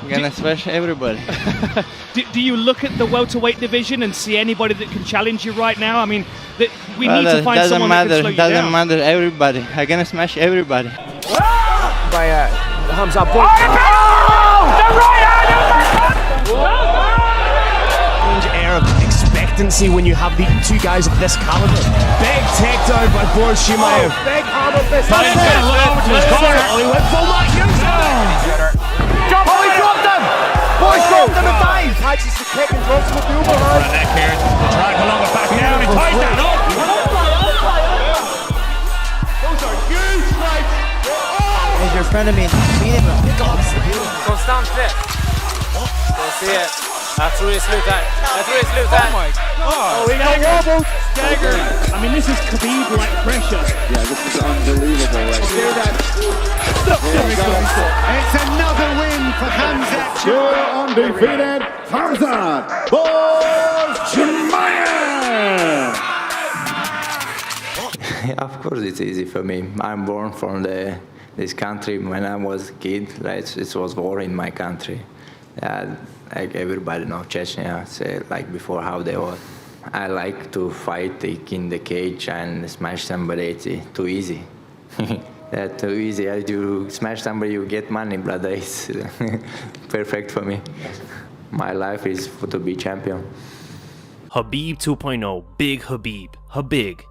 I'm gonna smash everybody. do you look at the welterweight division and see anybody that can challenge you right now? I mean, we need to find someone that can slow you down. Doesn't matter, everybody. I'm gonna smash everybody. By Khamzat. The right Strange air of expectancy when you have the two guys of this caliber. Big takedown by Boris Chimaev. Big arm of this. He went full lock. He dropped him. Boris dropped him and dives. Catches the kick and drops with the overhand. neck here. Drag along the back down. He ties that up. Those are huge strikes. He's your friend of me. Konstant press. We'll see it. Jag tror det är slut här. Oh my God! We got wobbled. Staggered. I mean, this is Khabib-like pressure. Yeah, this is unbelievable right here. It's another win for Khamzat. You're undefeated, Khamzat chimaev. Of course, it's easy for me. I'm born from this country. When I was a kid, it was war in my country. Like everybody knows Chechnya, say like before how they were. I like to fight in the cage and smash somebody. It's too easy. That's too easy. As you smash somebody, you get money, brother. It's perfect for me. My life is to be champion. Khabib 2.0, Big Khabib, Habig,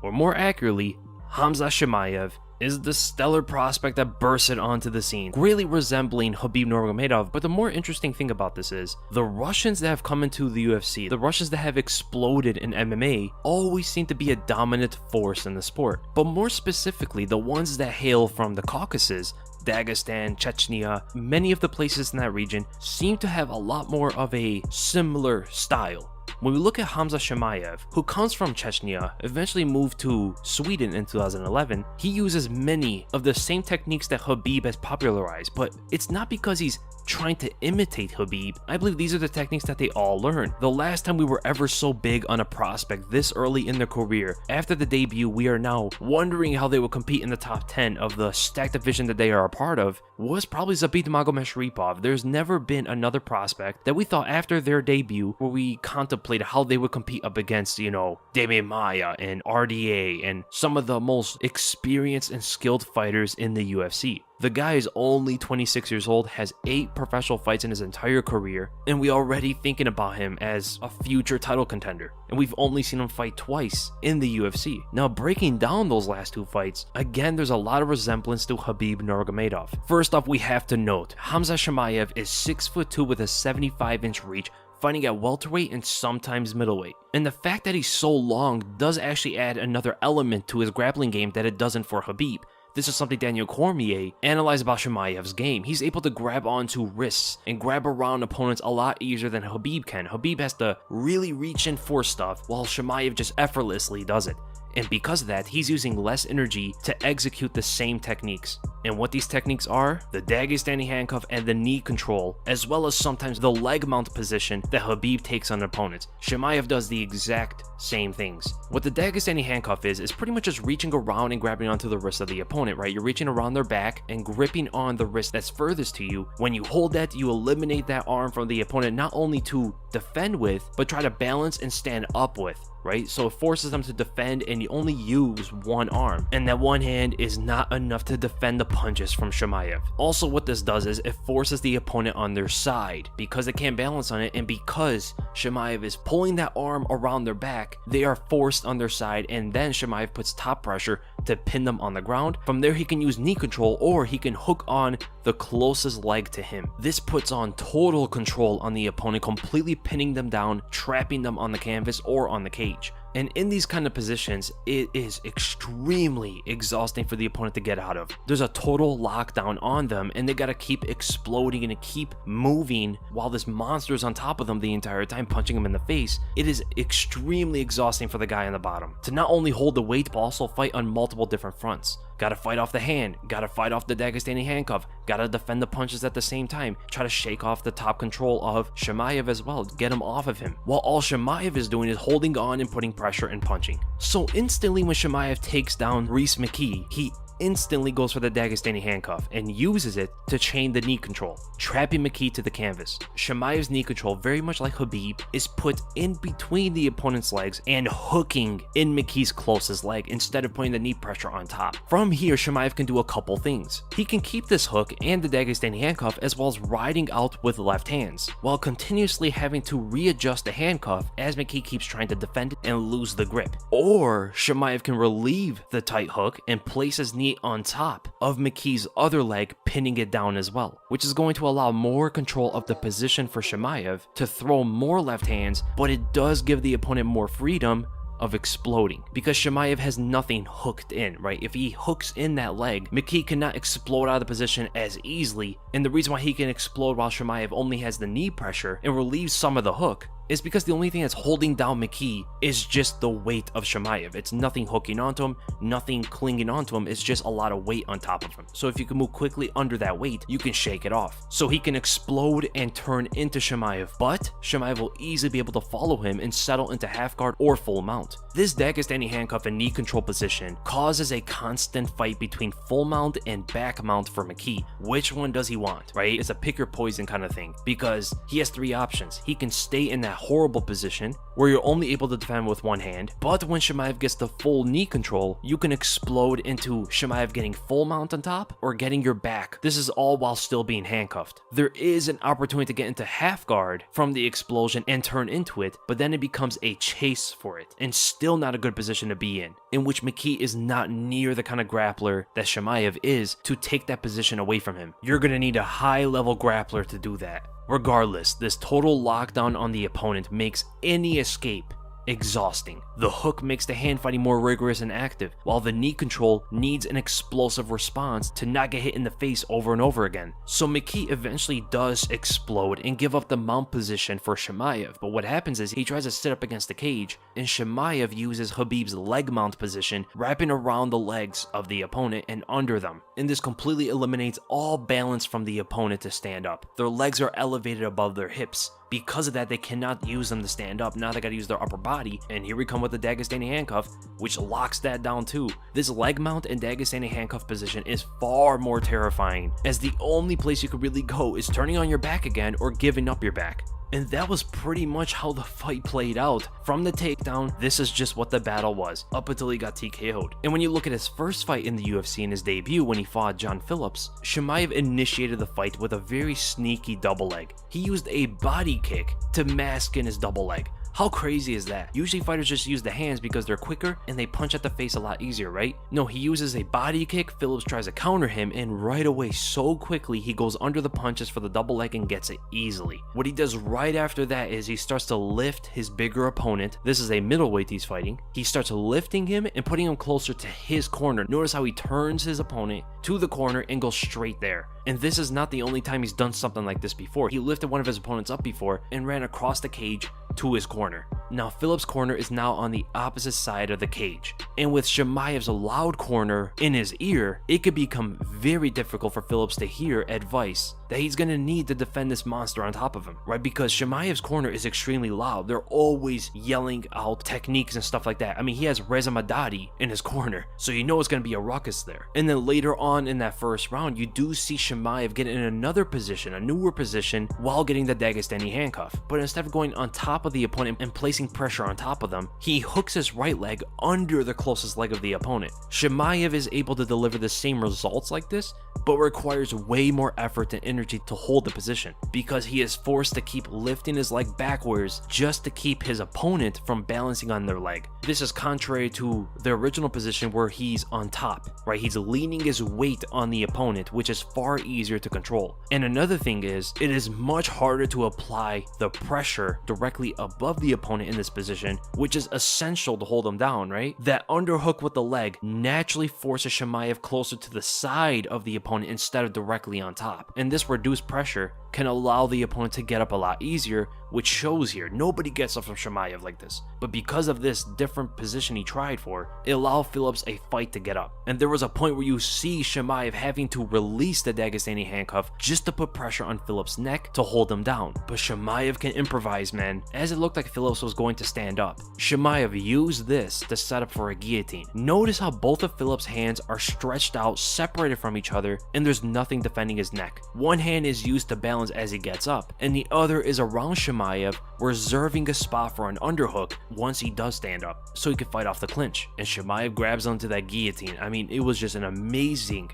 or more accurately, Khamzat Chimaev, is the stellar prospect that bursted onto the scene, greatly resembling Khabib Nurmagomedov. But the more interesting thing about this is, the Russians that have come into the UFC, the Russians that have exploded in MMA, always seem to be a dominant force in the sport. But more specifically, the ones that hail from the Caucasus, Dagestan, Chechnya, many of the places in that region seem to have a lot more of a similar style. When we look at Khamzat Chimaev, who comes from Chechnya, eventually moved to Sweden in 2011, he uses many of the same techniques that Khabib has popularized, but it's not because he's trying to imitate Khabib. I believe these are the techniques that they all learn. The last time we were ever so big on a prospect this early in their career, after the debut, we are now wondering how they will compete in the top 10 of the stacked division that they are a part of, was probably Zabit Magomedsharipov. There's never been another prospect that we thought after their debut where we contemplated how they would compete up against, you know, Demian Maia and RDA and some of the most experienced and skilled fighters in the UFC. The guy is only 26 years old, has 8 professional fights in his entire career, and we already thinking about him as a future title contender. And we've only seen him fight twice in the UFC. Now, breaking down those last 2 fights, again, there's a lot of resemblance to Khabib Nurmagomedov. First off, we have to note, Khamzat Chimaev is 6'2" with a 75-inch reach, fighting at welterweight and sometimes middleweight. And the fact that he's so long does actually add another element to his grappling game that it doesn't for Khabib. This is something Daniel Cormier analyzed about Chimaev's game. He's able to grab onto wrists and grab around opponents a lot easier than Khabib can. Khabib has to really reach in for stuff, while Chimaev just effortlessly does it. And because of that, he's using less energy to execute the same techniques. And what these techniques are, the Dagestani handcuff and the knee control, as well as sometimes the leg mount position that Khabib takes on opponents. Chimaev does the exact same things. What the Dagestani handcuff is pretty much just reaching around and grabbing onto the wrist of the opponent, right? You're reaching around their back and gripping on the wrist that's furthest to you. When you hold that, you eliminate that arm from the opponent, not only to defend with, but try to balance and stand up with, right? So it forces them to defend and you only use one arm. And that one hand is not enough to defend the punches from Chimaev. Also, what this does is it forces the opponent on their side because they can't balance on it, and because Chimaev is pulling that arm around their back, they are forced on their side, and then Chimaev puts top pressure to pin them on the ground. From there, he can use knee control or he can hook on the closest leg to him. This puts on total control on the opponent, completely pinning them down, trapping them on the canvas or on the cage. And in these kind of positions, it is extremely exhausting for the opponent to get out of. There's a total lockdown on them, and they gotta keep exploding and keep moving while this monster is on top of them the entire time, punching them in the face. It is extremely exhausting for the guy on the bottom to not only hold the weight, but also fight on multiple different fronts. Gotta fight off the hand, gotta fight off the Dagestani handcuff, gotta defend the punches at the same time, try to shake off the top control of Chimaev as well, get him off of him, while all Chimaev is doing is holding on and putting pressure and punching. So instantly when Chimaev takes down Rhys McKee, he instantly goes for the Dagestani handcuff and uses it to chain the knee control, trapping McKee to the canvas. Chimaev's knee control, very much like Khabib, is put in between the opponent's legs and hooking in McKee's closest leg instead of putting the knee pressure on top. From here, Chimaev can do a couple things. He can keep this hook and the Dagestani handcuff as well as riding out with left hands, while continuously having to readjust the handcuff as McKee keeps trying to defend it and lose the grip. Or Chimaev can relieve the tight hook and place his knee on top of McKee's other leg, pinning it down as well, which is going to allow more control of the position for Chimaev to throw more left hands, but it does give the opponent more freedom of exploding, because Chimaev has nothing hooked in, right? If he hooks in that leg, McKee cannot explode out of the position as easily, and the reason why he can explode while Chimaev only has the knee pressure and relieves some of the hook is because the only thing that's holding down McKee is just the weight of Chimaev. It's nothing hooking onto him, nothing clinging onto him, it's just a lot of weight on top of him. So if you can move quickly under that weight, you can shake it off. So he can explode and turn into Chimaev, but Chimaev will easily be able to follow him and settle into half guard or full mount. This Dagestani handcuff and knee control position causes a constant fight between full mount and back mount for McKee. Which one does he want, right? It's a pick your poison kind of thing, because he has three options. He can stay in that horrible position where you're only able to defend with one hand, but when Chimaev gets the full knee control, you can explode into Chimaev getting full mount on top or getting your back. This is all while still being handcuffed. There is an opportunity to get into half guard from the explosion and turn into it, but then it becomes a chase for it, and still not a good position to be in which McKee is not near the kind of grappler that Chimaev is to take that position away from him. You're going to need a high level grappler to do that. Regardless, this total lockdown on the opponent makes any escape exhausting. The hook makes the hand fighting more rigorous and active, while the knee control needs an explosive response to not get hit in the face over and over again. So McKee eventually does explode and give up the mount position for Chimaev, but what happens is he tries to sit up against the cage, and Chimaev uses Khabib's leg mount position, wrapping around the legs of the opponent and under them, and this completely eliminates all balance from the opponent to stand up. Their legs are elevated above their hips. Because of that, they cannot use them to stand up. Now they gotta use their upper body, and here we come with the Dagestani handcuff, which locks that down too. This leg mount and Dagestani handcuff position is far more terrifying, as the only place you could really go is turning on your back again or giving up your back. And that was pretty much how the fight played out. From the takedown, this is just what the battle was, up until he got TKO'd. And when you look at his first fight in the UFC in his debut when he fought John Phillips, Chimaev initiated the fight with a very sneaky double leg. He used a body kick to mask in his double leg. How crazy is that? Usually fighters just use the hands because they're quicker and they punch at the face a lot easier, right? No, he uses a body kick, Phillips tries to counter him, and right away so quickly he goes under the punches for the double leg and gets it easily. What he does right after that is he starts to lift his bigger opponent. This is a middleweight he's fighting. He starts lifting him and putting him closer to his corner. Notice how he turns his opponent to the corner and goes straight there. And this is not the only time he's done something like this before. He lifted one of his opponents up before and ran across the cage to his corner. Now Phillips' corner is now on the opposite side of the cage, and with Chimaev's loud corner in his ear, it could become very difficult for Phillips to hear advice that he's going to need to defend this monster on top of him, right? Because Chimaev's corner is extremely loud. They're always yelling out techniques and stuff like that. I mean, he has Reza Madadi in his corner, so you know it's going to be a ruckus there. And then later on in that first round, you do see Chimaev get in another position, a newer position, while getting the Dagestani handcuff. But instead of going on top of the opponent and placing pressure on top of them, he hooks his right leg under the closest leg of the opponent. Chimaev is able to deliver the same results like this, but requires way more effort and energy to hold the position, because he is forced to keep lifting his leg backwards just to keep his opponent from balancing on their leg. This is contrary to the original position where he's on top, right? He's leaning his weight on the opponent, which is far easier to control. And another thing is, it is much harder to apply the pressure directly above the opponent in this position, which is essential to hold him down, right? That underhook with the leg naturally forces Chimaev closer to the side of the opponent instead of directly on top. And this reduced pressure can allow the opponent to get up a lot easier, which shows here. Nobody gets up from Chimaev like this. But because of this different position he tried for, it allowed Phillips a fight to get up. And there was a point where you see Chimaev having to release the Dagestani handcuff just to put pressure on Phillips' neck to hold him down. But Chimaev can improvise, man. As it looked like Phillips was going to stand up, Chimaev used this to set up for a guillotine. Notice how both of Phillips' hands are stretched out, separated from each other, and there's nothing defending his neck. One hand is used to balance as he gets up, and the other is around Chimaev, reserving a spot for an underhook once he does stand up, so he can fight off the clinch. And Chimaev grabs onto that guillotine. I mean, it was just an amazing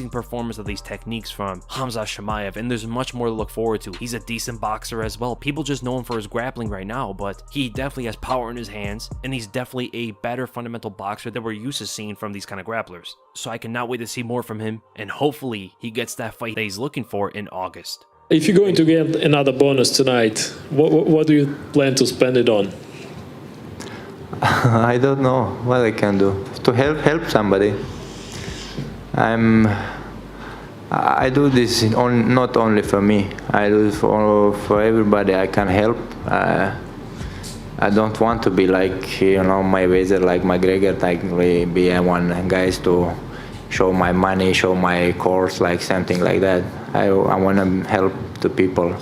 performance of these techniques from Khamzat Chimaev, and there's much more to look forward to. He's a decent boxer as well. People just know him for his grappling right now, but he definitely has power in his hands, and he's definitely a better fundamental boxer that we're used to seeing from these kind of grapplers. So I cannot wait to see more from him, and hopefully he gets that fight that he's looking for in August. If you're going to get another bonus tonight, what do you plan to spend it on? I don't know what I can do to help somebody. I do this not only for me. I do it for everybody I can help. I don't want to be like Mayweather, like McGregor, like be one guy to show my money, show my course, like something like that. I want to help the people.